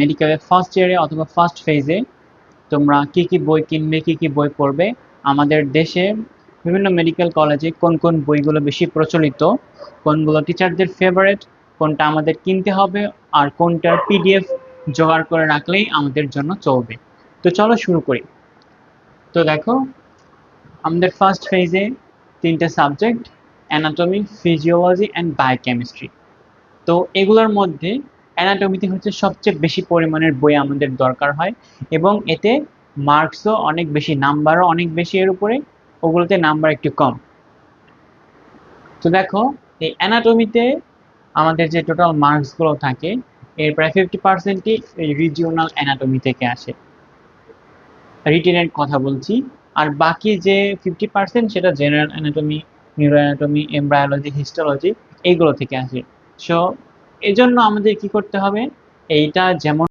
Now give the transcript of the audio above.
মেডিকেলের ফার্স্ট ইয়ারে অথবা ফার্স্ট ফেজে তোমরা কি কি বই কিনবে, কি কি বই পড়বে, আমাদের দেশে বিভিন্ন মেডিকেল কলেজে কোন কোন বইগুলো বেশি প্রচলিত, কোনগুলো টিচারদের ফেভারিট, কোনটা আমাদের কিনতে হবে, আর কোনটার পিডিএফ জোগাড় করে রাখলেই আমাদের জন্য চলবে। তো চলো শুরু করি। তো দেখো, আমাদের ফার্স্ট ফেজে 3টে subject, anatomy, physiology and biochemistry. তো এগুলোর মধ্যে অ্যানাটমিতে হচ্ছে সবচেয়ে বেশি পরিমাণের বই আমাদের দরকার হয়, এবং এতে মার্কসও অনেক বেশি, নাম্বারও অনেক বেশি এর উপরে, ওগুলোতে নাম্বার একটু কম। তো দেখো, এই অ্যানাটমিতে আমাদের যে টোটাল মার্কসগুলো থাকে এর প্রায় 50%ই এই রিজিওনাল অ্যানাটমি থেকে আসে, রিটেনের কথা বলছি। আর বাকি যে 50% সেটা general anatomy, neuro anatomy, embryology, histology এইগুলো থেকে আসে। সো এজন্য আমাদের কি করতে হবে, এইটা যেমন